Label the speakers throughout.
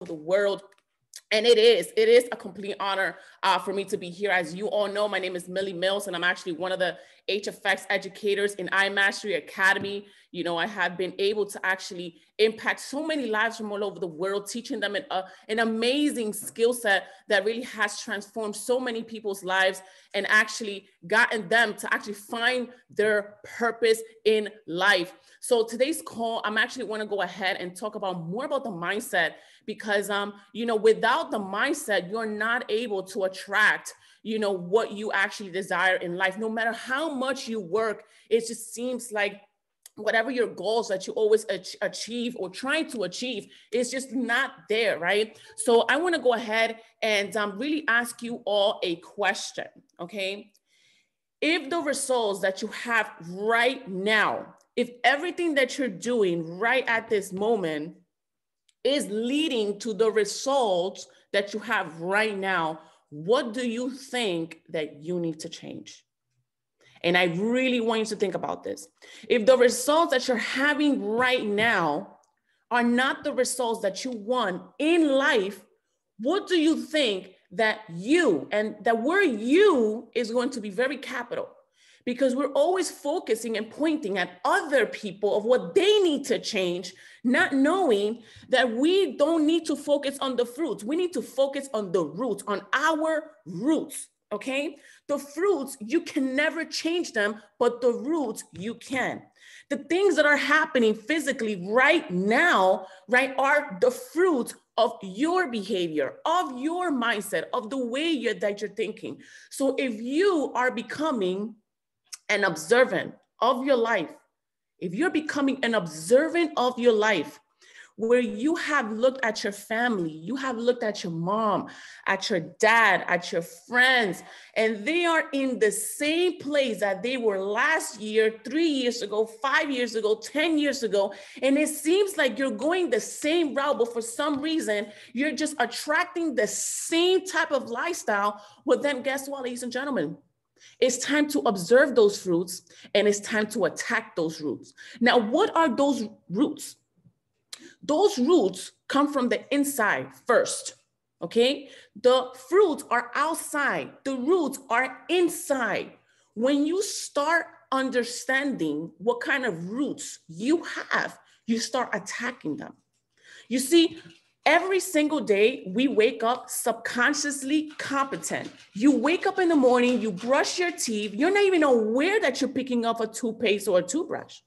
Speaker 1: the world. And it is a complete honor for me to be here. As you all know, my name is Millz, and I'm actually one of the HFX educators in iMastery Academy. You know, I have been able to actually impact so many lives from all over the world, teaching them an amazing skill set that really has transformed so many people's lives and actually gotten them to actually find their purpose in life. So today's call, I'm actually want to go ahead and talk about more about the mindset, because you know, without the mindset, you're not able to attract, you know, what you actually desire in life. No matter how much you work, it just seems like whatever your goals that you always achieve or trying to achieve is just not there, right? So I want to go ahead and really ask you all a question, okay? If the results that you have right now, if everything that you're doing right at this moment is leading to the results that you have right now, what do you think that you need to change? And I really want you to think about this. If the results that you're having right now are not the results that you want in life, what do you think that you, and that word you is going to be very capital, because we're always focusing and pointing at other people of what they need to change, not knowing that we don't need to focus on the fruits. We need to focus on the roots, on our roots, okay? The fruits, you can never change them, but the roots, you can. The things that are happening physically right now, right, are the fruits of your behavior, of your mindset, of the way that you're thinking. So if you are becoming an observant of your life, if you're becoming an observant of your life, where you have looked at your family, you have looked at your mom, at your dad, at your friends, and they are in the same place that they were last year, 3 years ago, 5 years ago, 10 years ago, and it seems like you're going the same route, but for some reason, you're just attracting the same type of lifestyle. Well, then guess what, ladies and gentlemen? It's time to observe those fruits, and it's time to attack those roots. Now, what are those roots? Those roots come from the inside first, okay? The fruits are outside. The roots are inside. When you start understanding what kind of roots you have, you start attacking them. You see, every single day, we wake up subconsciously competent. You wake up in the morning, you brush your teeth, you're not even aware that you're picking up a toothpaste or a toothbrush.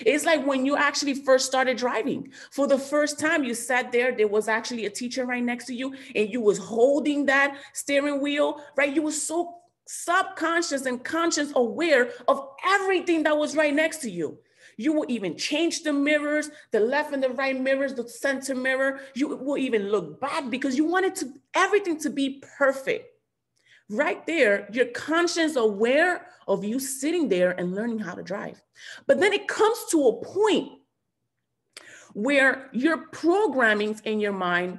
Speaker 1: It's like when you actually first started driving. For the first time, you sat there was actually a teacher right next to you, and you was holding that steering wheel, right? You were so subconscious and conscious aware of everything that was right next to you. You will even change the mirrors, the left and the right mirrors, the center mirror. You will even look back because you wanted everything to be perfect. Right there, you're conscious aware of you sitting there and learning how to drive. But then it comes to a point where your programming in your mind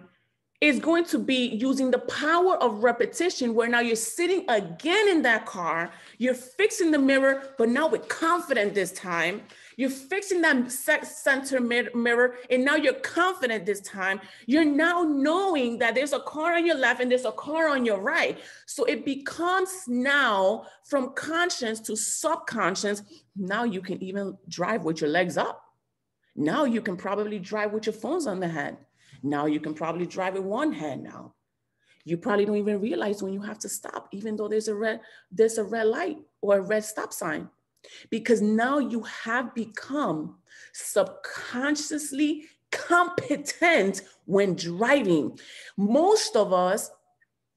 Speaker 1: is going to be using the power of repetition, where now you're sitting again in that car, you're fixing the mirror, but now with confidence this time. You're fixing that center mirror, and now you're confident this time. You're now knowing that there's a car on your left and there's a car on your right. So it becomes now from conscious to subconscious. Now you can even drive with your legs up. Now you can probably drive with your phones on the hand. Now you can probably drive with one hand now. You probably don't even realize when you have to stop, even though there's a red light or a red stop sign. Because now you have become subconsciously competent when driving. Most of us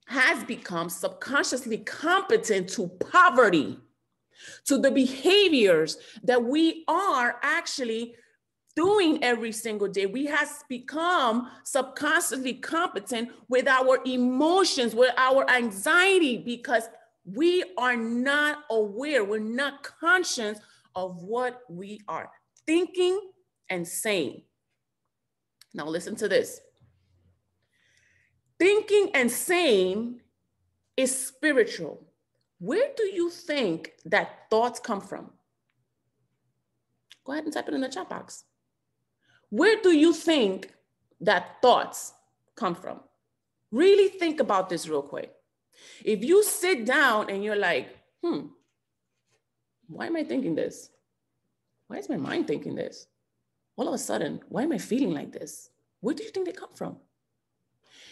Speaker 1: has become subconsciously competent to poverty, to the behaviors that we are actually doing every single day. We have become subconsciously competent with our emotions, with our anxiety, because we are not aware, we're not conscious of what we are thinking and saying. Now listen to this. Thinking and saying is spiritual. Where do you think that thoughts come from? Go ahead and type it in the chat box. Where do you think that thoughts come from? Really think about this real quick. If you sit down and you're like, why am I thinking this? Why is my mind thinking this? All of a sudden, why am I feeling like this? Where do you think they come from?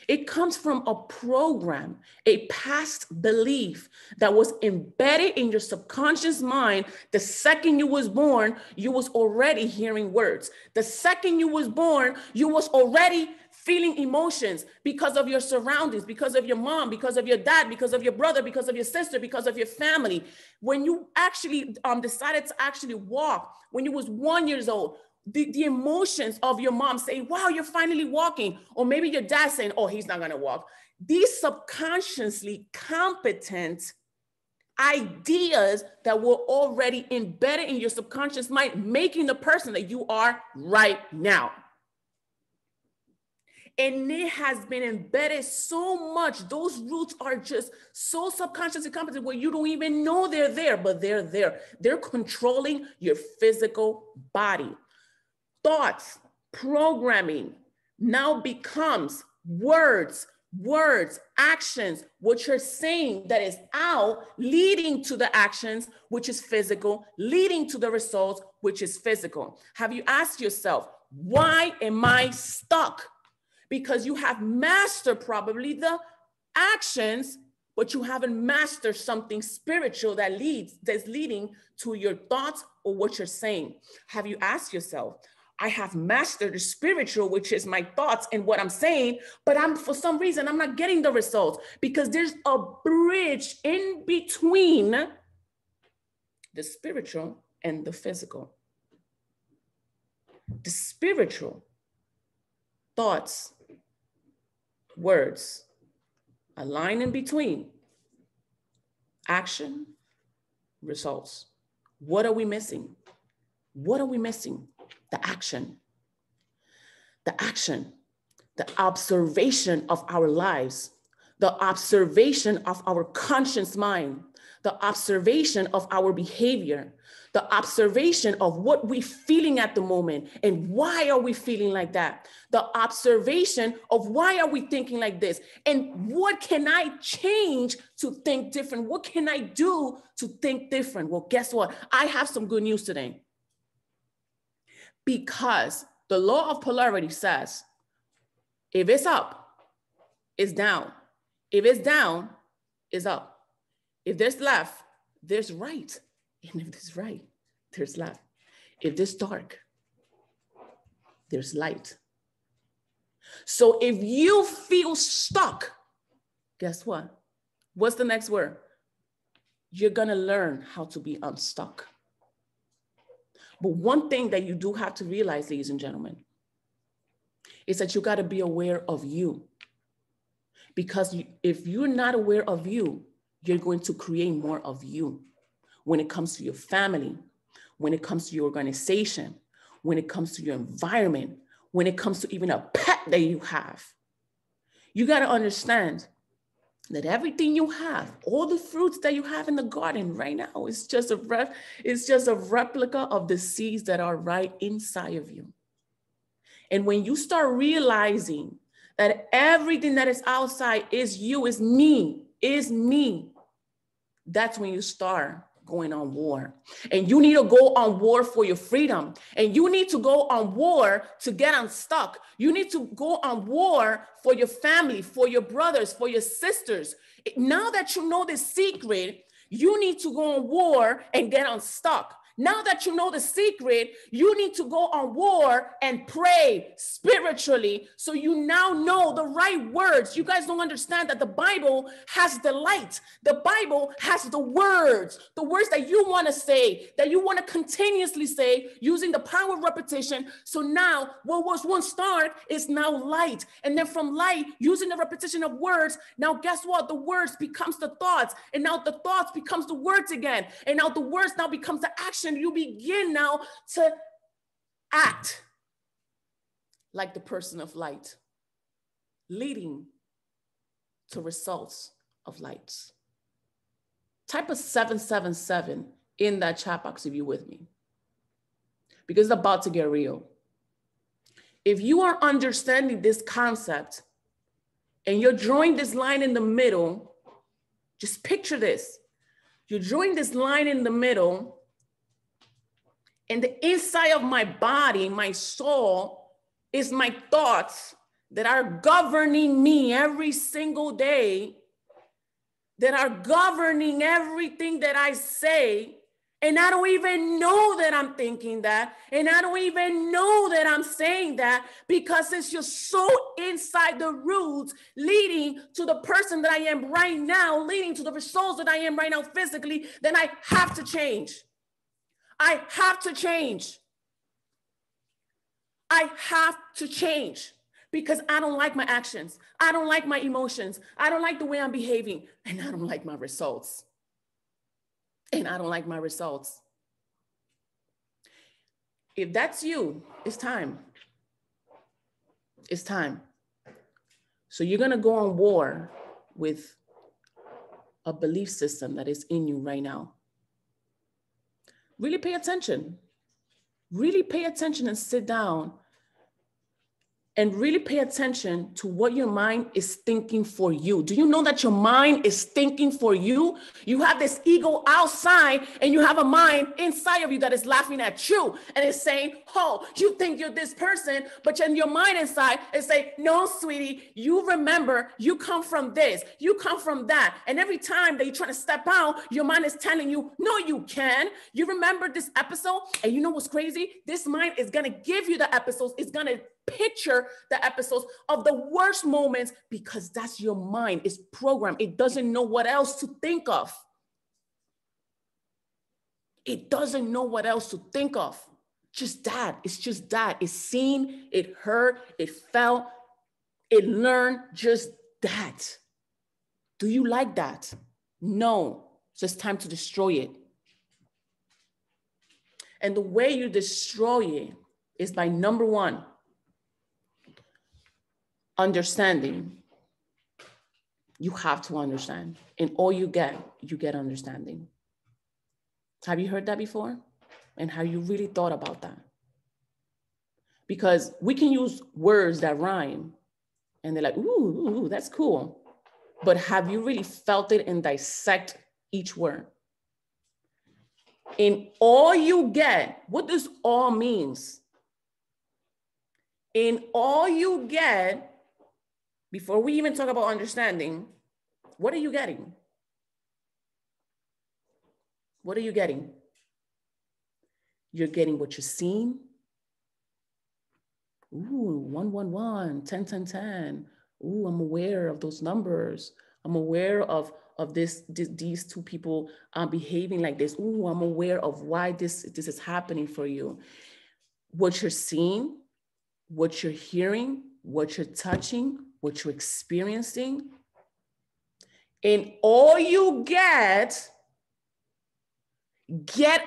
Speaker 1: It comes from a program, a past belief that was embedded in your subconscious mind. The second you was born, you was already hearing words. The second you was born, you was already feeling emotions because of your surroundings, because of your mom, because of your dad, because of your brother, because of your sister, because of your family. When you actually decided to actually walk, when you was 1 year old, the emotions of your mom saying, wow, you're finally walking. Or maybe your dad saying, oh, he's not gonna walk. These subconsciously competent ideas that were already embedded in your subconscious mind, making the person that you are right now. And it has been embedded so much. Those roots are just so subconsciously competent where you don't even know they're there, but they're there. They're controlling your physical body. Thoughts, programming now becomes words, actions, what you're saying that is out, leading to the actions, which is physical, leading to the results, which is physical. Have you asked yourself, why am I stuck? Because you have mastered probably the actions, but you haven't mastered something spiritual that's leading to your thoughts or what you're saying. Have you asked yourself, I have mastered the spiritual, which is my thoughts and what I'm saying, but for some reason, I'm not getting the results because there's a bridge in between the spiritual and the physical. The spiritual thoughts, words, a line in between, action, results. What are we missing? What are we missing? The action, the observation of our lives, the observation of our conscious mind, the observation of our behavior, the observation of what we're feeling at the moment and why are we feeling like that, the observation of why are we thinking like this and what can I change to think different? What can I do to think different? Well, guess what? I have some good news today. Because the law of polarity says, if it's up, it's down. If it's down, it's up. If there's left, there's right. And if there's right, there's left. If there's dark, there's light. So if you feel stuck, guess what? What's the next word? You're gonna learn how to be unstuck. But one thing that you do have to realize, ladies and gentlemen, is that you got to be aware of you. Because if you're not aware of you, you're going to create more of you when it comes to your family, when it comes to your organization, when it comes to your environment, when it comes to even a pet that you have. You got to understand that everything you have, all the fruits that you have in the garden right now, is just a replica of the seeds that are right inside of you. And when you start realizing that everything that is outside is you, is me, that's when you start going on war. And you need to go on war for your freedom. And you need to go on war to get unstuck. You need to go on war for your family, for your brothers, for your sisters. Now that you know the secret, you need to go on war and get unstuck. Now that you know the secret, you need to go on war and pray spiritually. So you now know the right words. You guys don't understand that the Bible has the light. The Bible has the words that you want to say, that you want to continuously say using the power of repetition. So now what was once dark is now light. And then from light, using the repetition of words, now guess what? The words becomes the thoughts. And now the thoughts becomes the words again. And now the words now becomes the action. You begin now to act like the person of light, leading to results of lights. Type a 777 in that chat box if you're with me, because it's about to get real. If you are understanding this concept and you're drawing this line in the middle, just picture this. You're drawing this line in the middle, and the inside of my body, my soul, is my thoughts that are governing me every single day, that are governing everything that I say. And I don't even know that I'm thinking that. And I don't even know that I'm saying that, because it's just so inside the roots, leading to the person that I am right now, leading to the results that I am right now physically. Then I have to change. I have to change. I have to change, because I don't like my actions. I don't like my emotions. I don't like the way I'm behaving, and I don't like my results. And I don't like my results. If that's you, it's time. It's time. So you're going to go on war with a belief system that is in you right now. Really pay attention. Really pay attention and sit down and really pay attention to what your mind is thinking for you. Do you know that your mind is thinking for you? You have this ego outside, and you have a mind inside of you that is laughing at you and is saying, oh, you think you're this person, but then your mind inside is saying, no, sweetie, you remember, you come from this, you come from that. And every time that you try to step out, your mind is telling you, no, you can. You remember this episode? And you know what's crazy? This mind is going to give you the episodes. It's going to picture the episodes of the worst moments, because that's your mind. It's programmed. It doesn't know what else to think of. It doesn't know what else to think of. Just that. It's just that. It's seen, it heard, it felt, it learned, just that. Do you like that? No. It's just time to destroy it. And the way you destroy it is by, number one, understanding. You have to understand. And all you get understanding. Have you heard that before? And have you really thought about that? Because we can use words that rhyme and they're like, ooh, that's cool. But have you really felt it and dissect each word? In all you get, what does all means? In all you get, before we even talk about understanding, what are you getting? What are you getting? You're getting what you're seeing. Ooh, 111, 10, 10, 10. Ooh, I'm aware of those numbers. I'm aware of these two people behaving like this. Ooh, I'm aware of why this is happening for you. What you're seeing, what you're hearing, what you're touching, what you're experiencing. And all you get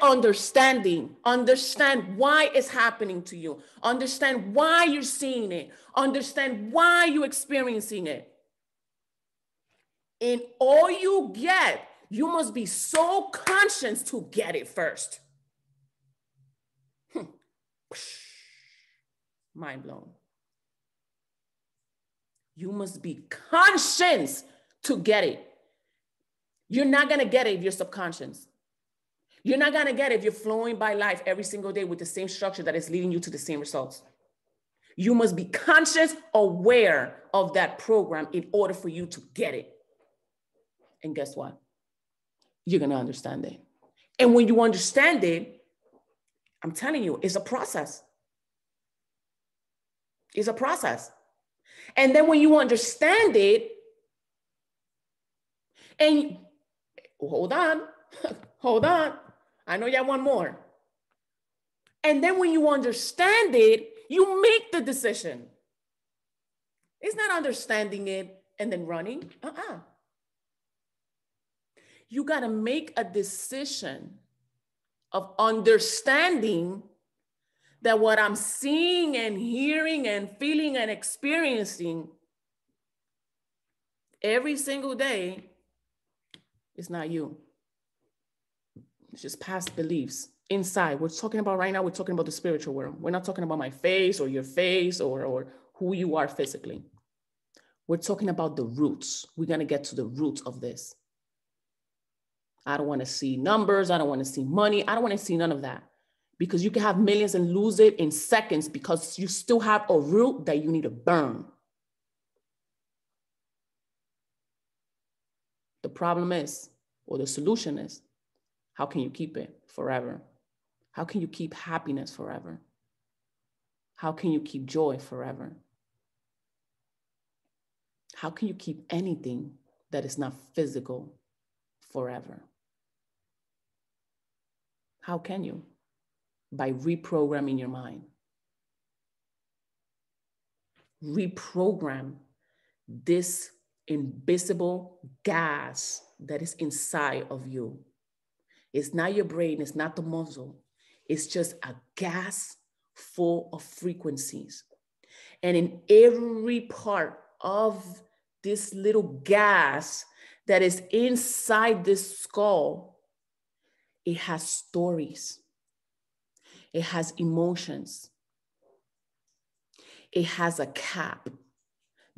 Speaker 1: understanding. Understand why it's happening to you. Understand why you're seeing it. Understand why you're experiencing it. And all you get, you must be so conscious to get it first. Mind blown. You must be conscious to get it. You're not going to get it if you're subconscious. You're not going to get it if you're flowing by life every single day with the same structure that is leading you to the same results. You must be conscious, aware of that program in order for you to get it. And guess what? You're going to understand it. And when you understand it, I'm telling you, it's a process. It's a process. And then when you understand it, and hold on, hold on. I know y'all want more. And then when you understand it, you make the decision. It's not understanding it and then running. You got to make a decision of understanding that what I'm seeing and hearing and feeling and experiencing every single day is not you. It's just past beliefs inside. We're talking about right now, we're talking about the spiritual world. We're not talking about my face or your face or who you are physically. We're talking about the roots. We're going to get to the roots of this. I don't want to see numbers. I don't want to see money. I don't want to see none of that, because you can have millions and lose it in seconds because you still have a root that you need to burn. The problem is, or the solution is, how can you keep it forever? How can you keep happiness forever? How can you keep joy forever? How can you keep anything that is not physical forever? How can you? By reprogramming your mind. Reprogram this invisible gas that is inside of you. It's not your brain, it's not the muzzle. It's just a gas full of frequencies. And in every part of this little gas that is inside this skull, it has stories. It has emotions. It has a cap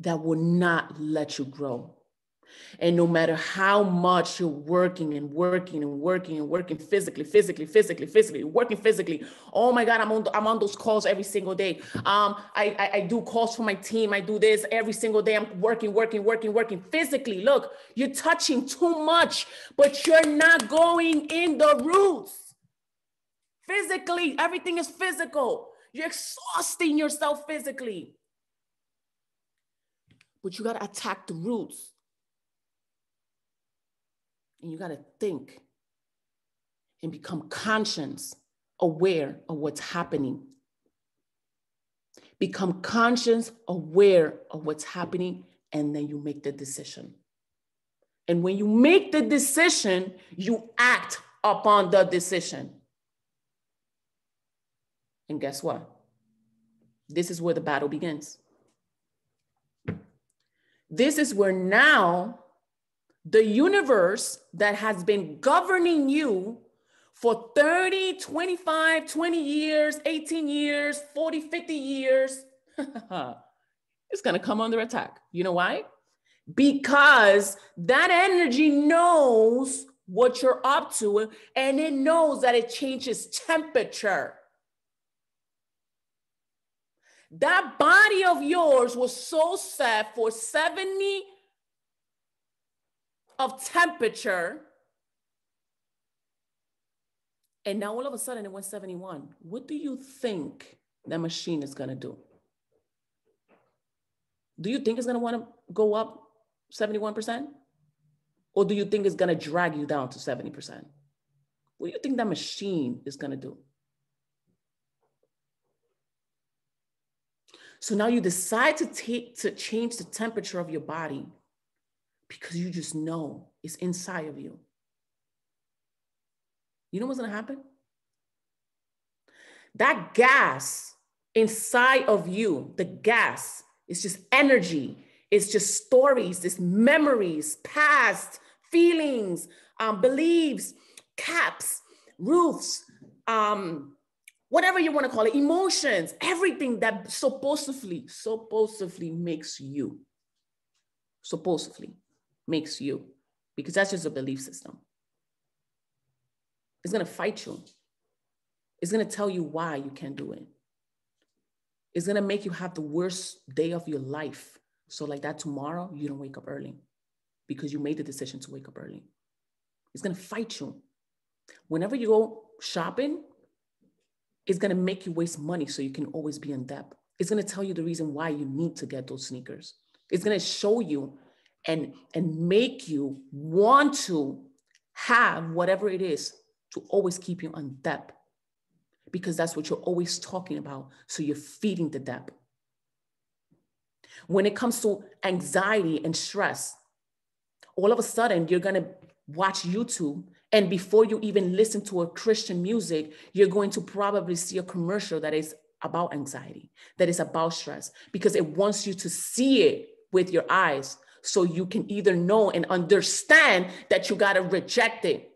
Speaker 1: that will not let you grow. And no matter how much you're working and working and working and working physically, working physically. Oh my God, I'm on those calls every single day. I do calls for my team. I do this every single day. I'm working physically. Look, you're touching too much, but you're not going in the roots. Physically, everything is physical. You're exhausting yourself physically. But you got to attack the roots. And you got to think and become conscious, aware of what's happening. Become conscious, aware of what's happening, and then you make the decision. And when you make the decision, you act upon the decision. And guess what? This is where the battle begins. This is where now the universe that has been governing you for 30, 25, 20 years, 18 years, 40, 50 years, it's going to come under attack. You know why? Because that energy knows what you're up to, and it knows that it changes temperature. That body of yours was so set for 70 of temperature, and now all of a sudden it went 71. What do you think that machine is going to do? Do you think it's going to want to go up 71%? Or do you think it's going to drag you down to 70%? What do you think that machine is going to do? So now you decide to change the temperature of your body because you just know it's inside of you. You know what's going to happen? That gas inside of you, the gas, is just energy. It's just stories, it's memories, past feelings, beliefs, caps, roofs, whatever you want to call it, emotions, everything that supposedly makes you. Supposedly makes you, because that's just a belief system. It's going to fight you. It's going to tell you why you can't do it. It's going to make you have the worst day of your life. So like that tomorrow, you don't wake up early because you made the decision to wake up early. It's going to fight you. Whenever you go shopping, it's going to make you waste money so you can always be in debt. It's going to tell you the reason why you need to get those sneakers. It's going to show you and make you want to have whatever it is to always keep you on debt, because that's what you're always talking about. So you're feeding the debt. When it comes to anxiety and stress, all of a sudden you're going to watch YouTube, and before you even listen to a Christian music, you're going to probably see a commercial that is about anxiety, that is about stress, because it wants you to see it with your eyes so you can either know and understand that you got to reject it.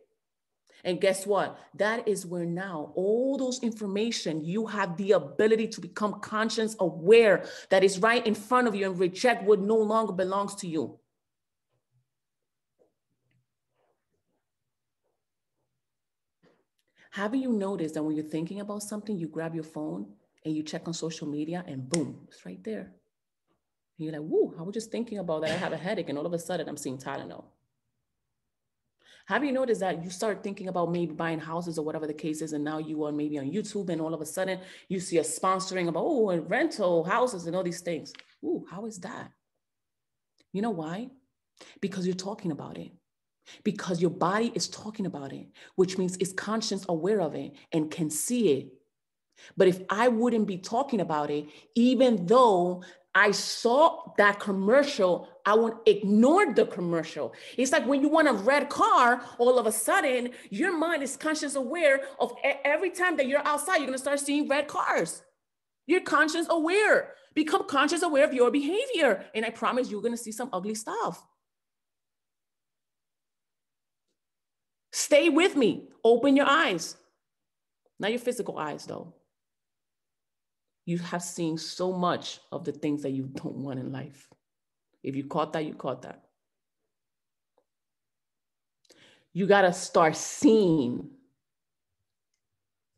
Speaker 1: And guess what? That is where now all those information, you have the ability to become conscious aware that is right in front of you and reject what no longer belongs to you. Haven't you noticed that when you're thinking about something, you grab your phone and you check on social media and boom, it's right there. And you're like, whoa, I was just thinking about that. I have a headache and all of a sudden I'm seeing Tylenol. Have you noticed that you start thinking about maybe buying houses or whatever the case is, and now you are maybe on YouTube and all of a sudden you see a sponsoring about, oh, and rental houses and all these things. Ooh, how is that? You know why? Because you're talking about it. Because your body is talking about it, which means it's conscious aware of it and can see it. But if I wouldn't be talking about it, even though I saw that commercial, I would ignore the commercial. It's like when you want a red car, all of a sudden, your mind is conscious aware of every time that you're outside, you're going to start seeing red cars. You're conscious aware. Become conscious aware of your behavior. And I promise you're going to see some ugly stuff. Stay with me. Open your eyes. Not your physical eyes, though. You have seen so much of the things that you don't want in life. If you caught that, you caught that. You got to start seeing,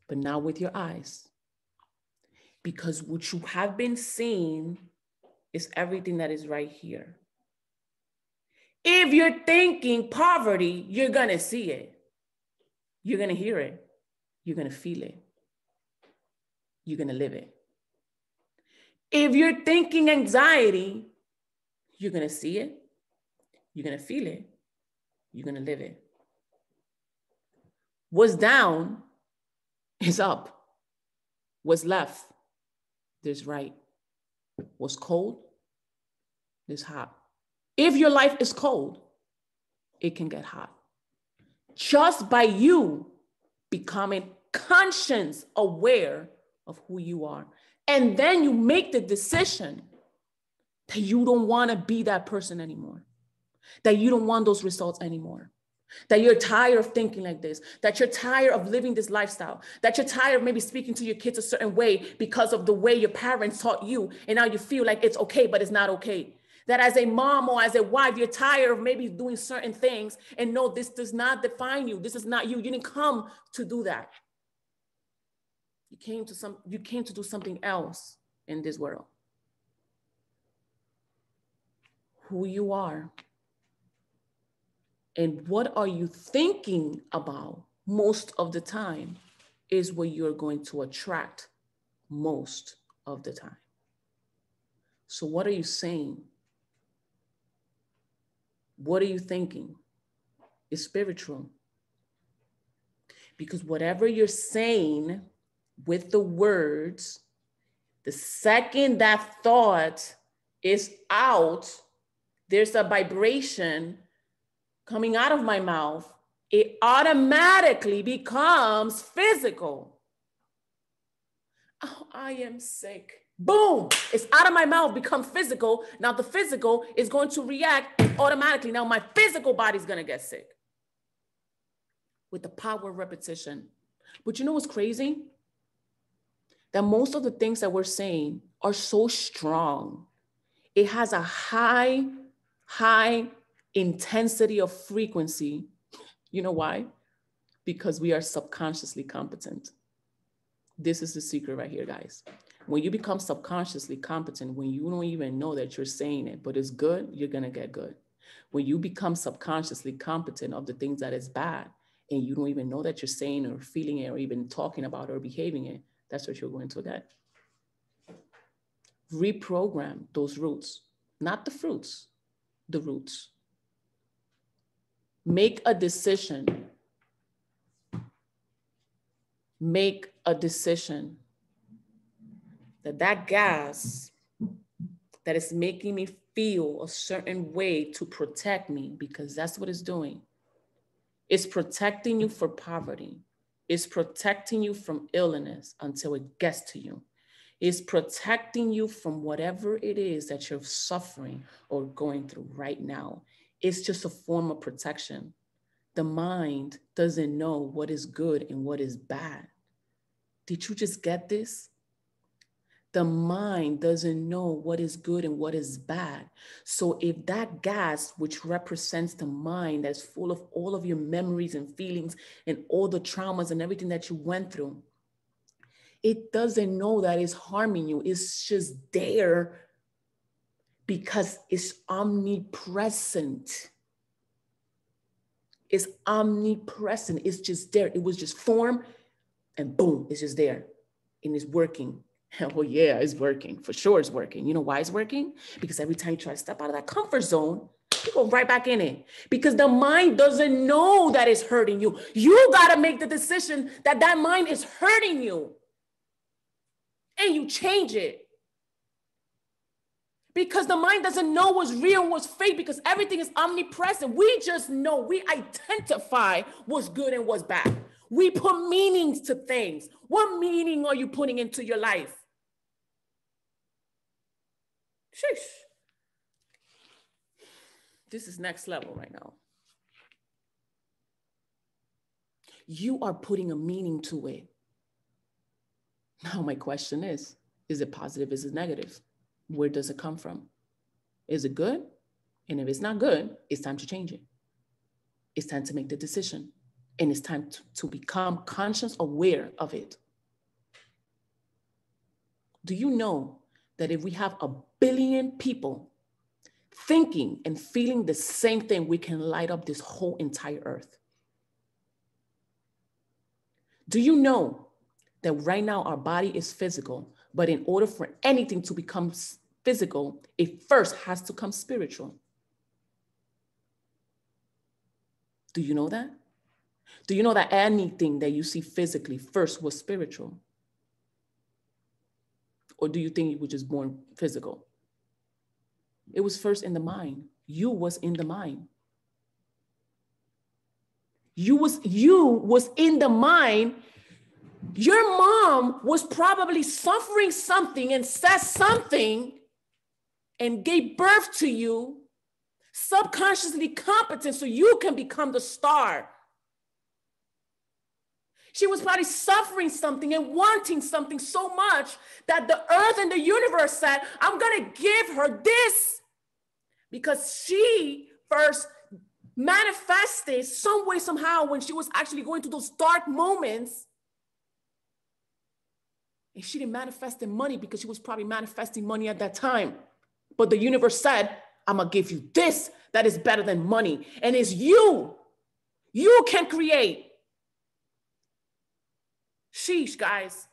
Speaker 1: but now with your eyes. Because what you have been seeing is everything that is right here. If you're thinking poverty, you're going to see it. You're going to hear it. You're going to feel it. You're going to live it. If you're thinking anxiety, you're going to see it. You're going to feel it. You're going to live it. What's down is up. What's left, there's right. What's cold, there's hot. If your life is cold, it can get hot. Just by you becoming conscious aware of who you are. And then you make the decision that you don't want to be that person anymore. That you don't want those results anymore. That you're tired of thinking like this. That you're tired of living this lifestyle. That you're tired of maybe speaking to your kids a certain way because of the way your parents taught you. And now you feel like it's okay, but it's not okay. That as a mom or as a wife, you're tired of maybe doing certain things. And no, this does not define you. This is not you. You didn't come to do that. You came to do something else in this world. Who you are and what are you thinking about most of the time is what you're going to attract most of the time. So what are you saying? What are you thinking? It's spiritual. Because whatever you're saying with the words, the second that thought is out, there's a vibration coming out of my mouth, it automatically becomes physical. Oh, I am sick. Boom, it's out of my mouth, become physical. Now the physical is going to react automatically. Now my physical body's gonna get sick with the power of repetition. But you know what's crazy? That most of the things that we're saying are so strong. It has a high intensity of frequency. You know why? Because we are subconsciously competent. This is the secret right here, guys. When you become subconsciously competent, when you don't even know that you're saying it, but it's good, you're gonna get good. When you become subconsciously competent of the things that is bad, and you don't even know that you're saying or feeling it or even talking about or behaving it, that's what you're going to get. Reprogram those roots, not the fruits, the roots. Make a decision. Make a decision that gas that is making me feel a certain way to protect me, because that's what it's doing. It's protecting you from poverty. It's protecting you from illness until it gets to you. It's protecting you from whatever it is that you're suffering or going through right now. It's just a form of protection. The mind doesn't know what is good and what is bad. Did you just get this? The mind doesn't know what is good and what is bad. So if that gas, which represents the mind, that's full of all of your memories and feelings and all the traumas and everything that you went through, it doesn't know that it's harming you. It's just there because it's omnipresent. It's omnipresent. It's just there. It was just formed and boom, it's just there and it's working. Well, yeah, it's working. For sure it's working. You know why it's working? Because every time you try to step out of that comfort zone, you go right back in it. Because the mind doesn't know that it's hurting you. You got to make the decision that that mind is hurting you. And you change it. Because the mind doesn't know what's real and what's fake because everything is omnipresent. We just know, we identify what's good and what's bad. We put meanings to things. What meaning are you putting into your life? Sheesh. This is next level right now. You are putting a meaning to it. Now my question is it positive? Is it negative? Where does it come from? Is it good? And if it's not good, it's time to change it. It's time to make the decision. And it's time to become conscious, aware of it. Do you know that if we have 1 billion people thinking and feeling the same thing, we can light up this whole entire earth? Do you know that right now our body is physical, but in order for anything to become physical, it first has to come spiritual? Do you know that? Do you know that anything that you see physically first was spiritual? Or do you think you were just born physical? It was first in the mind. You was in the mind. You was in the mind. Your mom was probably suffering something and said something and gave birth to you, subconsciously competent so you can become the star. She was probably suffering something and wanting something so much that the earth and the universe said, I'm going to give her this because she first manifested some way, somehow, when she was actually going through those dark moments. And she didn't manifest the money because she was probably manifesting money at that time. But the universe said, I'm going to give you this that is better than money. And it's you. You can create. Sheesh, guys.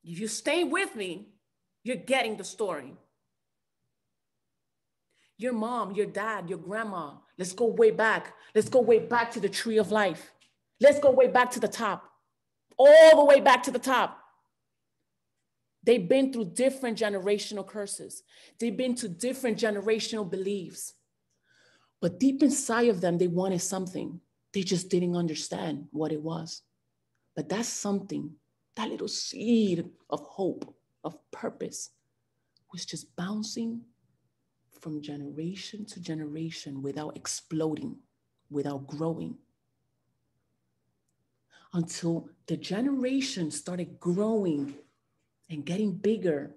Speaker 1: If you stay with me, you're getting the story. Your mom, your dad, your grandma, let's go way back. Let's go way back to the tree of life. Let's go way back to the top. All the way back to the top. They've been through different generational curses. They've been to different generational beliefs. But deep inside of them, they wanted something. They just didn't understand what it was. But that's something, that little seed of hope, of purpose, was just bouncing from generation to generation without exploding, without growing. Until the generation started growing and getting bigger.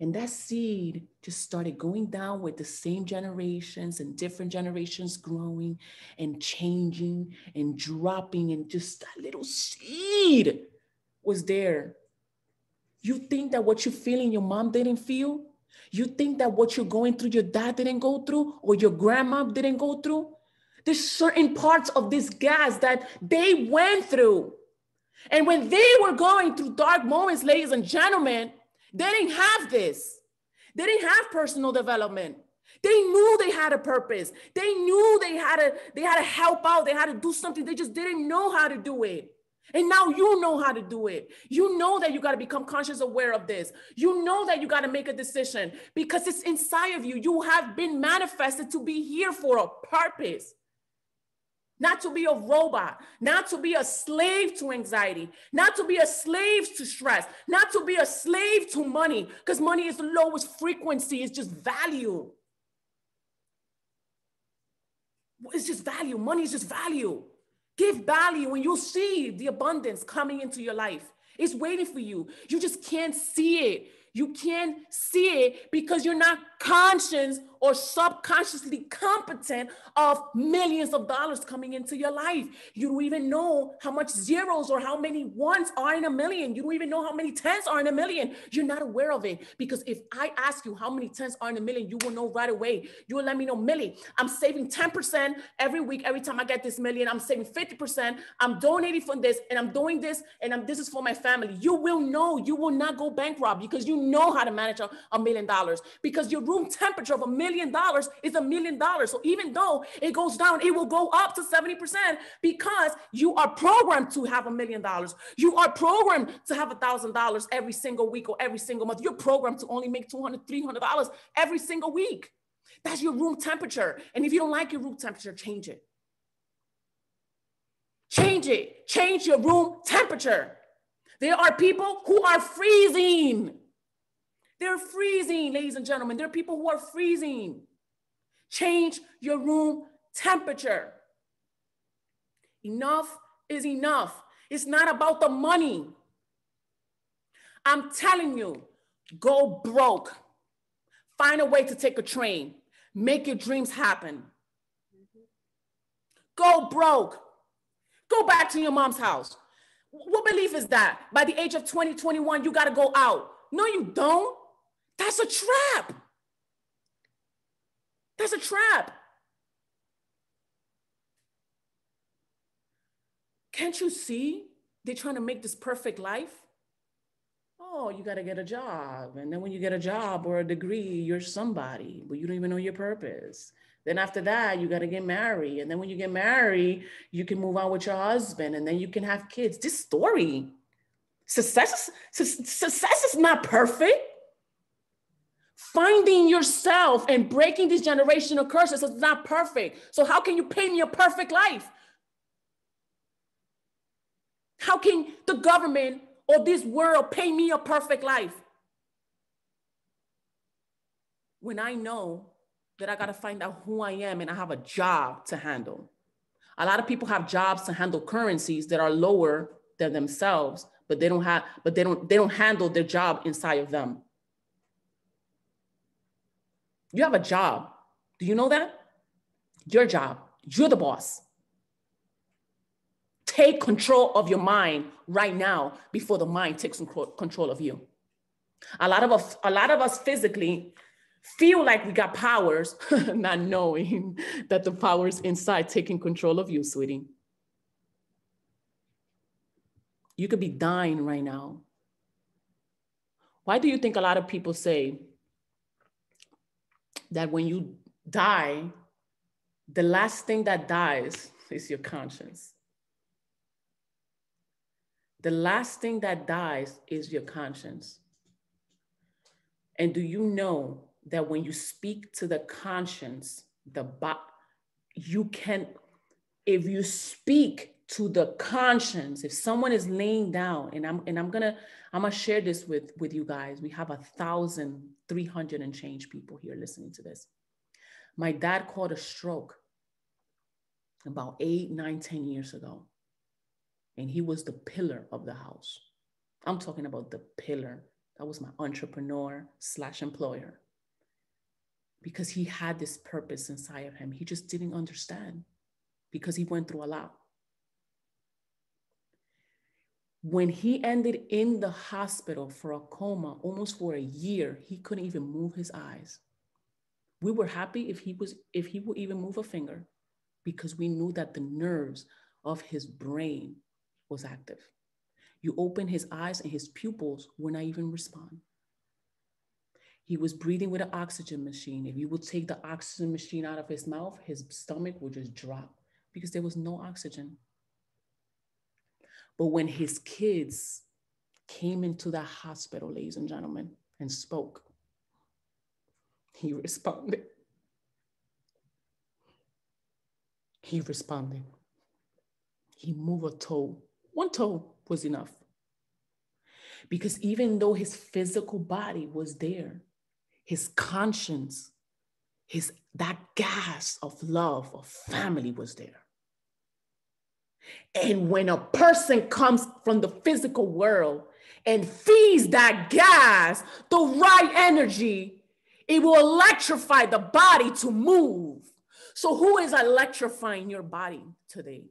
Speaker 1: And that seed just started going down with the same generations and different generations growing and changing and dropping. And just that little seed was there. You think that what you feeling your mom didn't feel? You think that what you're going through your dad didn't go through or your grandma didn't go through? There's certain parts of this gas that they went through. And when they were going through dark moments, ladies and gentlemen, they didn't have this. They didn't have personal development. They knew they had a purpose. They knew they had to help out. They had to do something. They just didn't know how to do it. And now you know how to do it. You know that you got to become conscious aware of this. You know that you got to make a decision because it's inside of you. You have been manifested to be here for a purpose. Not to be a robot, not to be a slave to anxiety, not to be a slave to stress, not to be a slave to money, because money is the lowest frequency, it's just value. It's just value. Money is just value. Give value and you'll see the abundance coming into your life. It's waiting for you. You just can't see it. You can't see it because you're not conscious or subconsciously competent of millions of dollars coming into your life. You don't even know how much zeros or how many ones are in a million. You don't even know how many tens are in a million. You're not aware of it because if I ask you how many tens are in a million, you will know right away. You will let me know, Millie, I'm saving 10% every week. Every time I get this million, I'm saving 50%. I'm donating for this and I'm doing this and this is for my family. You will know. You will not go bankrupt because you know how to manage $1 million because your room temperature of $1 million is $1 million. So even though it goes down, it will go up to 70% because you are programmed to have $1 million. You are programmed to have $1,000 every single week or every single month. You're programmed to only make $200, $300 every single week. That's your room temperature. And if you don't like your room temperature, change it. Change it. Change your room temperature. There are people who are freezing. They're freezing, ladies and gentlemen. There are people who are freezing. Change your room temperature. Enough is enough. It's not about the money. I'm telling you, go broke. Find a way to take a train. Make your dreams happen. Go broke. Go back to your mom's house. What belief is that? By the age of 20, 21, you got to go out. No, you don't. That's a trap. That's a trap. Can't you see? They're trying to make this perfect life. Oh, you got to get a job. And then when you get a job or a degree, you're somebody, but you don't even know your purpose. Then after that, you got to get married. And then when you get married, you can move on with your husband and then you can have kids. This story, success is not perfect. Finding yourself and breaking these generational curses is not perfect. So how can you paint me a perfect life? How can the government or this world paint me a perfect life? When I know that I got to find out who I am and I have a job to handle. A lot of people have jobs to handle currencies that are lower than themselves, but they don't handle their job inside of them. You have a job. Do you know that? Your job. You're the boss. Take control of your mind right now before the mind takes control of you. A lot of us physically feel like we got powers, not knowing that the power's inside taking control of you, sweetie. You could be dying right now. Why do you think a lot of people say that when you die, the last thing that dies is your conscience? The last thing that dies is your conscience. And do you know that when you speak to the conscience, you can, if you speak to the conscience, if someone is laying down, and I'm gonna share this with you guys. We have 1,300 and change people here listening to this. My dad caught a stroke about 8, 9, 10 years ago. And he was the pillar of the house. I'm talking about the pillar. That was my entrepreneur/employer. Because he had this purpose inside of him. He just didn't understand because he went through a lot. When he ended in the hospital for a coma, almost for a year, he couldn't even move his eyes. We were happy if he would even move a finger because we knew that the nerves of his brain was active. You open his eyes and his pupils would not even respond. He was breathing with an oxygen machine. If you would take the oxygen machine out of his mouth, his stomach would just drop because there was no oxygen. But when his kids came into the hospital, ladies and gentlemen, and spoke, he responded. He responded. He moved a toe. One toe was enough. Because even though his physical body was there, his conscience that gas of love, of family was there. And when a person comes from the physical world and feeds that gas, the right energy, it will electrify the body to move. So who is electrifying your body today?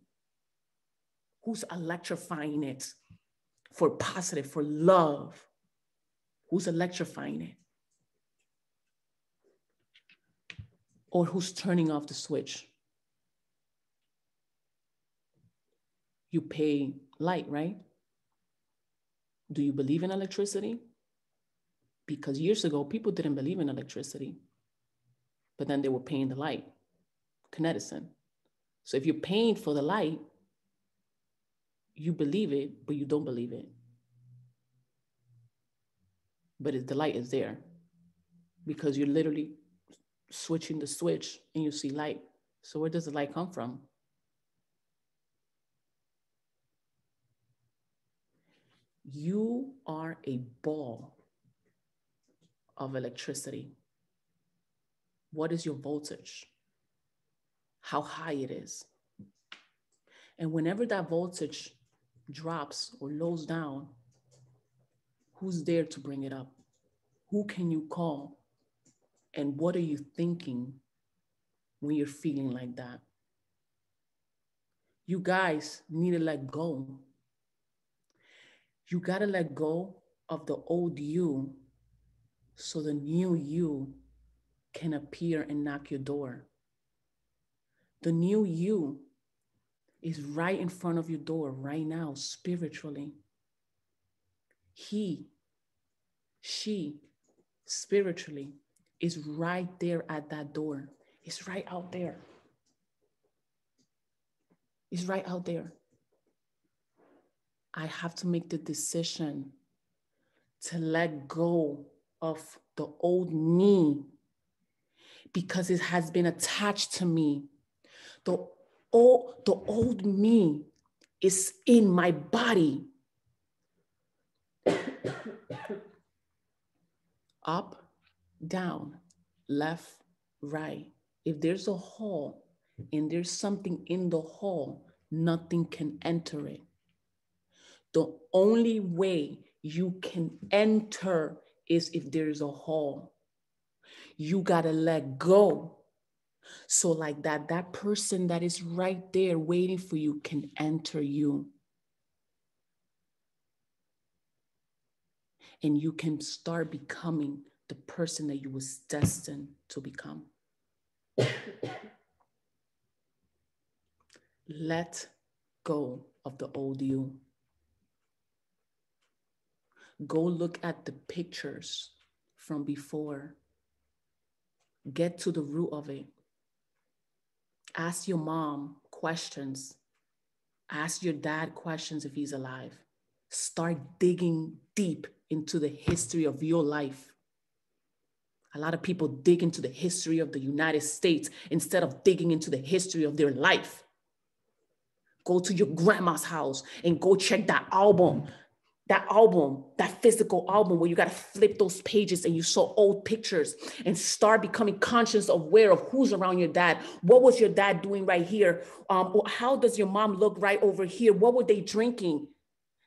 Speaker 1: Who's electrifying it for positive, for love? Who's electrifying it? Or who's turning off the switch? You pay light, right? Do you believe in electricity? Because years ago, people didn't believe in electricity, but then they were paying the light, Kineticin. So if you're paying for the light, you believe it, but you don't believe it. But the light is there because you're literally switching the switch and you see light. So where does the light come from? You are a ball of electricity. What is your voltage? How high it is. And whenever that voltage drops or lows down, who's there to bring it up? Who can you call? And what are you thinking when you're feeling like that? You guys need to let go. You got to let go of the old you so the new you can appear and knock your door. The new you is right in front of your door right now, spiritually. He, she, spiritually, is right there at that door. It's right out there. It's right out there. I have to make the decision to let go of the old me because it has been attached to me. The old me is in my body. Up, down, left, right. If there's a hall and there's something in the hall, nothing can enter it. The only way you can enter is if there's a hall. You gotta let go. So like that person that is right there waiting for you can enter you. And you can start becoming the person that you was destined to become. Let go of the old you. Go look at the pictures from before. Get to the root of it. Ask your mom questions. Ask your dad questions if he's alive. Start digging deep into the history of your life. A lot of people dig into the history of the United States instead of digging into the history of their life. Go to your grandma's house and go check that album, that physical album where you got to flip those pages and you saw old pictures and start becoming conscious, aware of who's around your dad. What was your dad doing right here? How does your mom look right over here? What were they drinking?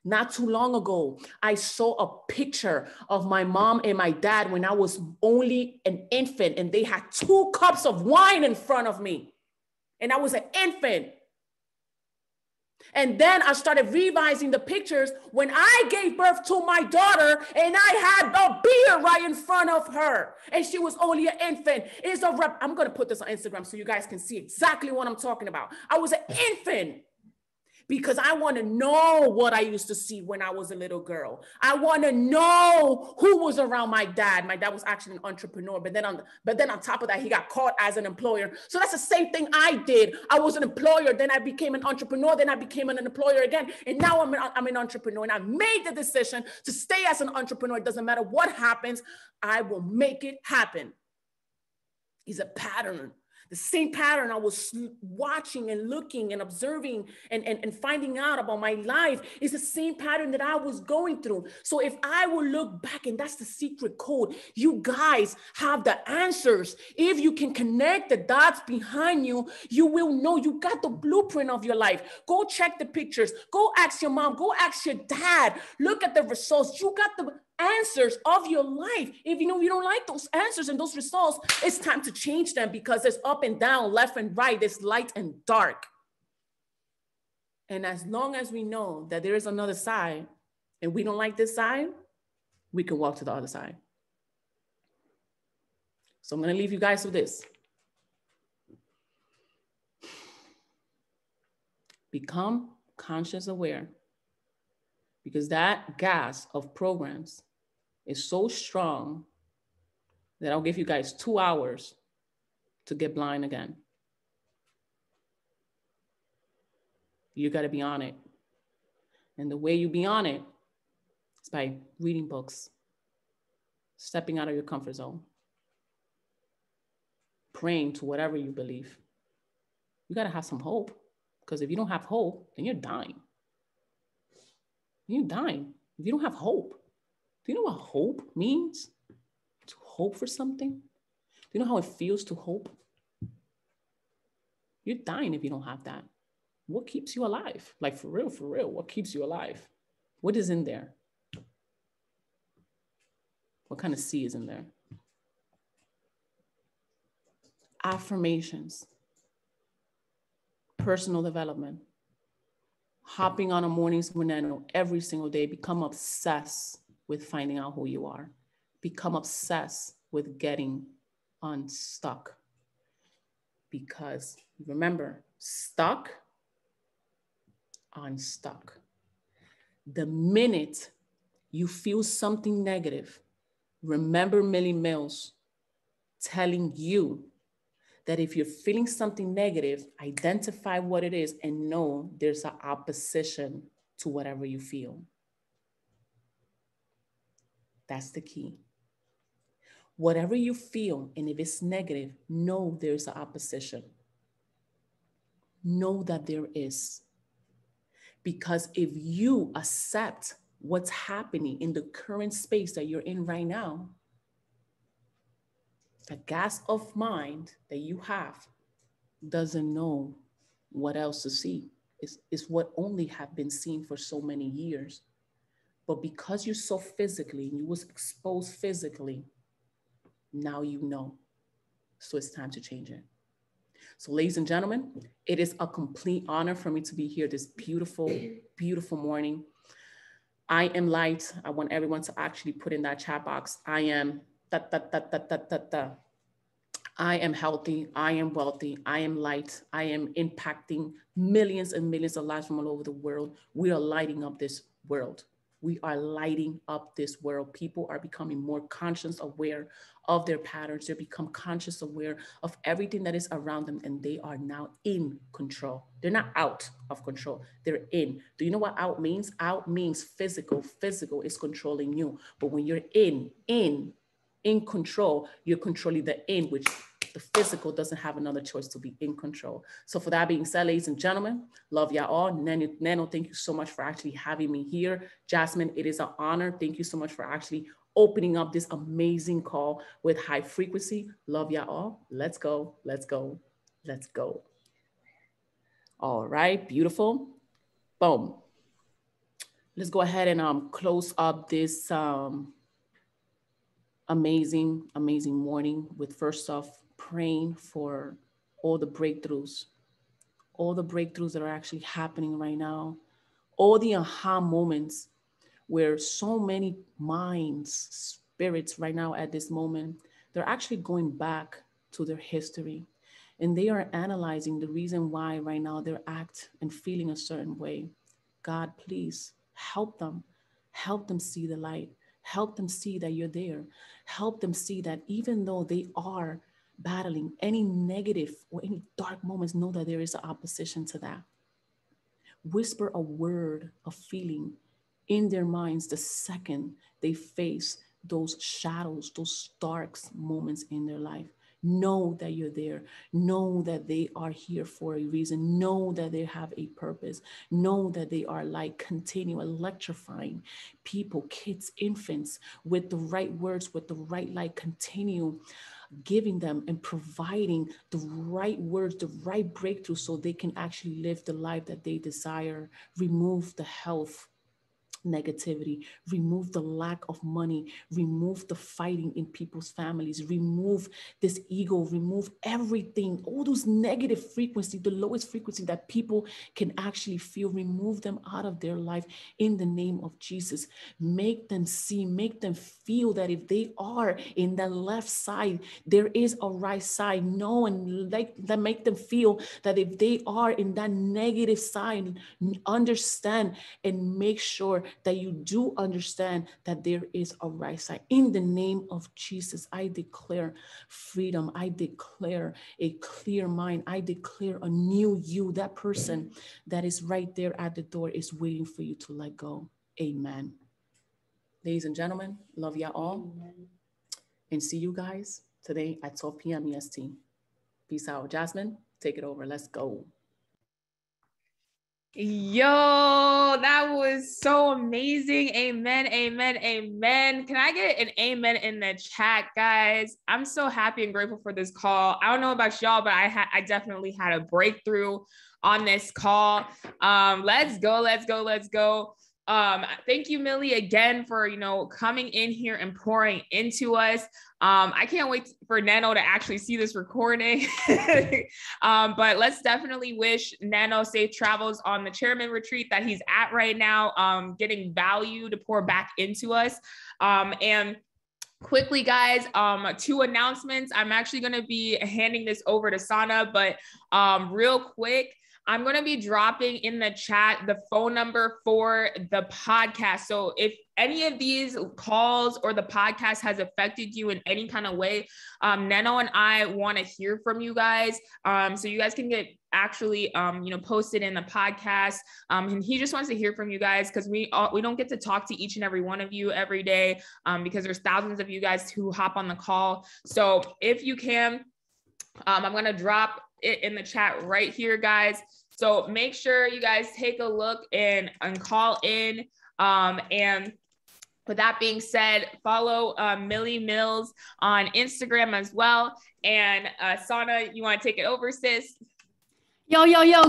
Speaker 1: Not too long ago, I saw a picture of my mom and my dad when I was only an infant, and they had 2 cups of wine in front of me. And I was an infant. And then I started revising the pictures when I gave birth to my daughter and I had the beer right in front of her. And she was only an infant. I'm going to put this on Instagram so you guys can see exactly what I'm talking about. I was an infant. Because I want to know what I used to see when I was a little girl. I want to know who was around my dad. My dad was actually an entrepreneur, but then on top of that, he got caught as an employer. So that's the same thing I did. I was an employer, then I became an entrepreneur, then I became an employer again, and now I'm an entrepreneur. And I made the decision to stay as an entrepreneur. It doesn't matter what happens, I will make it happen. It's a pattern. The same pattern I was watching and looking and observing and finding out about my life is the same pattern that I was going through. So if I will look back, and that's the secret code, you guys have the answers. If you can connect the dots behind you, you will know you got the blueprint of your life. Go check the pictures. Go ask your mom. Go ask your dad. Look at the results. You got the answers of your life. If you know you don't like those answers and those results, it's time to change them, because there's up and down, left and right, there's light and dark. And as long as we know that there is another side and we don't like this side, we can walk to the other side. So I'm going to leave you guys with this. Become conscious aware, because that gas of programs is so strong that I'll give you guys 2 hours to get blind again. You got to be on it. And the way you be on it is by reading books, stepping out of your comfort zone, praying to whatever you believe. You got to have some hope, because if you don't have hope, then you're dying. You're dying if you don't have hope. Do you know what hope means? To hope for something? Do you know how it feels to hope? You're dying if you don't have that. What keeps you alive? Like for real, what keeps you alive? What is in there? What kind of sea is in there? Affirmations, personal development, hopping on a mornings with Neno every single day. Become obsessed with finding out who you are. Become obsessed with getting unstuck. Because remember, stuck, unstuck. The minute you feel something negative, remember Millz telling you that if you're feeling something negative, identify what it is and know there's an opposition to whatever you feel. That's the key. Whatever you feel, and if it's negative, know there's an opposition. Know that there is. Because if you accept what's happening in the current space that you're in right now, the gas of mind that you have doesn't know what else to see. It's what only have been seen for so many years. But because you saw physically, and you was exposed physically, now you know. So it's time to change it. So ladies and gentlemen, it is a complete honor for me to be here this beautiful, beautiful morning. I am light. I want everyone to actually put in that chat box. I am I am healthy. I am wealthy. I am light. I am impacting millions and millions of lives from all over the world. We are lighting up this world. We are lighting up this world. People are becoming more conscious, aware of their patterns. They become conscious, aware of everything that is around them, and they are now in control. They're not out of control. They're in. Do you know what out means? Out means physical. Physical is controlling you. But when you're in control, you're controlling the in, which the physical doesn't have another choice to be in control. So for that being said, ladies and gentlemen, love y'all all. Neno, thank you so much for actually having me here. Jasmine, it is an honor. Thank you so much for actually opening up this amazing call with high frequency. Love y'all all. Let's go, let's go, let's go. All right, beautiful. Boom. Let's go ahead and close up this amazing morning with, first off, praying for all the breakthroughs that are actually happening right now, all the aha moments where so many minds, spirits right now at this moment, they're actually going back to their history, and they are analyzing the reason why right now they're act and feeling a certain way. God, please help them see the light. Help them see that you're there. Help them see that even though they are battling any negative or any dark moments, know that there is an opposition to that. Whisper a word of feeling in their minds the second they face those shadows, those dark moments in their life. Know that you're there. Know that they are here for a reason. Know that they have a purpose. Know that they are light. Continue electrifying people, kids, infants with the right words, with the right light. Continue giving them and providing the right words, the right breakthrough, so they can actually live the life that they desire. Remove the health negativity, remove the lack of money, remove the fighting in people's families, remove this ego, remove everything, all those negative frequency, the lowest frequency that people can actually feel, remove them out of their life in the name of Jesus. Make them see, make them feel that if they are in the left side, there is a right side. No, and like that, make them feel that if they are in that negative side, understand and make sure that you do understand that there is a right side. In the name of Jesus, I declare freedom. I declare a clear mind. I declare a new you. That person that is right there at the door is waiting for you to let go. Amen. Ladies and gentlemen, love y'all all. Amen. And see you guys today at 12 p.m. EST. Peace out. Jasmine, take it over. Let's go.
Speaker 2: Yo, that was so amazing. Amen, amen, amen. Can I get an amen in the chat, guys? I'm so happy and grateful for this call. I don't know about y'all, but I definitely had a breakthrough on this call. Let's go, let's go, let's go. Thank you, Millie, again for, coming in here and pouring into us. I can't wait for Neno to actually see this recording. But let's definitely wish Neno safe travels on the chairman retreat that he's at right now, getting value to pour back into us. And quickly, guys, 2 announcements. I'm actually going to be handing this over to Sana, but real quick, I'm going to be dropping in the chat the phone number for the podcast. So if any of these calls or the podcast has affected you in any kind of way, Neno and I want to hear from you guys. So you guys can get actually, posted in the podcast. And he just wants to hear from you guys because we don't get to talk to each and every one of you every day because there's thousands of you guys who hop on the call. So if you can, I'm going to drop it in the chat right here, guys. So make sure you guys take a look and call in. And with that being said, follow Millie Millz on Instagram as well. And Sana, you want to take it over, sis?
Speaker 3: Yo,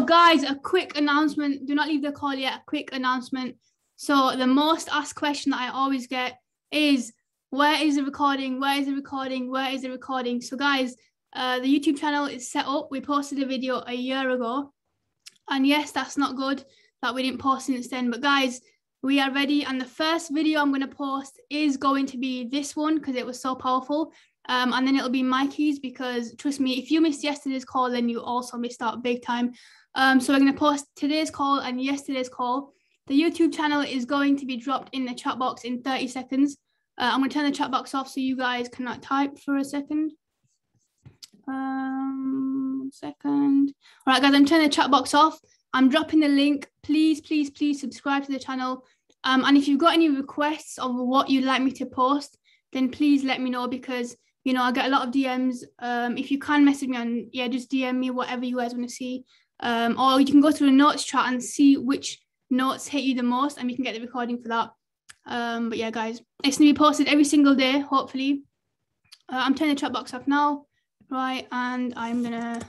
Speaker 3: guys, a quick announcement. Do not leave the call yet. A quick announcement. So the most asked question that I always get is, where is the recording? Where is the recording? Where is the recording? So guys, the YouTube channel is set up. We posted a video a year ago. And yes, that's not good that we didn't post since then. But guys, we are ready. And the first video I'm going to post is going to be this one because it was so powerful. And then it'll be Mikey's because trust me, if you missed yesterday's call, then you also missed out big time. So we're going to post today's call and yesterday's call. The YouTube channel is going to be dropped in the chat box in 30 seconds. I'm going to turn the chat box off so you guys cannot type for a second. 1 second. All right, guys, I'm turning the chat box off. I'm dropping the link. Please subscribe to the channel. And if you've got any requests of what you'd like me to post, then please let me know because, I get a lot of DMs. If you can message me on, just DM me whatever you guys want to see. Or you can go through the notes chat and see which notes hit you the most and we can get the recording for that. But yeah, guys, it's going to be posted every single day, hopefully. I'm turning the chat box off now. Right, and I'm gonna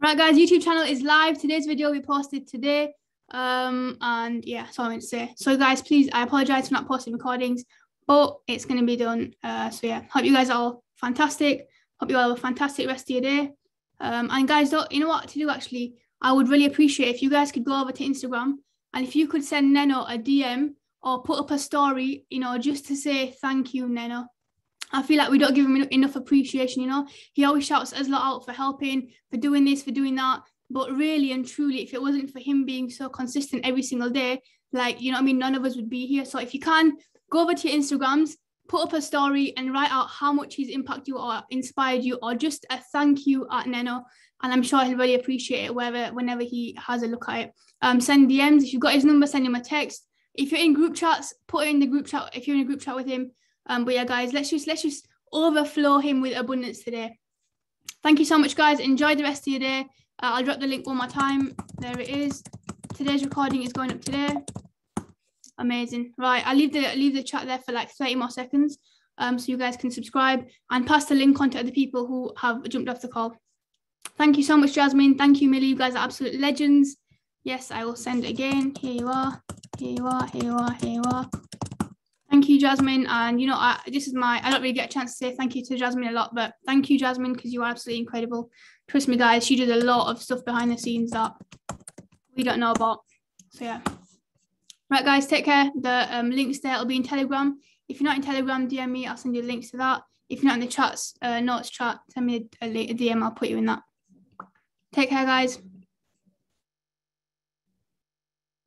Speaker 3: right, guys, YouTube channel is live. Today's video we posted today. And yeah, that's all I'm going to say. So guys, please, I apologize for not posting recordings, but it's going to be done. So yeah, hope you guys are all fantastic. Hope you all have a fantastic rest of your day. And guys, you know what to do actually? I would really appreciate if you guys could go over to Instagram and if you could send Neno a DM or put up a story, just to say thank you, Neno. I feel like we don't give him enough appreciation, He always shouts us lot out for helping, for doing this, for doing that. But really and truly, if it wasn't for him being so consistent every single day, none of us would be here. So if you can, go over to your Instagrams, put up a story and write out how much he's impacted you or inspired you or just a thank you at Neno. And I'm sure he'll really appreciate it whenever he has a look at it. Send DMs. If you've got his number, send him a text. If you're in group chats, put it in the group chat if you're in a group chat with him. But yeah, guys, let's just overflow him with abundance today. Thank you so much, guys. Enjoy the rest of your day. I'll drop the link one more time. There it is. Today's recording is going up today. Amazing. Right, I'll leave the chat there for like 30 more seconds, so you guys can subscribe and pass the link on to other people who have jumped off the call. Thank you so much, Jasmine. Thank you, Millie. You guys are absolute legends. Yes, I will send it again. Here you are. Here you are. Here you are. Here you are. Thank you, Jasmine. And you know, I don't really get a chance to say thank you to Jasmine a lot, but thank you, Jasmine, because you are absolutely incredible. Trust me, guys, she does a lot of stuff behind the scenes that we don't know about. So yeah. Right, guys, take care. The links there will be in Telegram. If you're not in Telegram, DM me. I'll send you links to that. If you're not in the chats, notes chat, send me a DM. I'll put you in that. Take care, guys.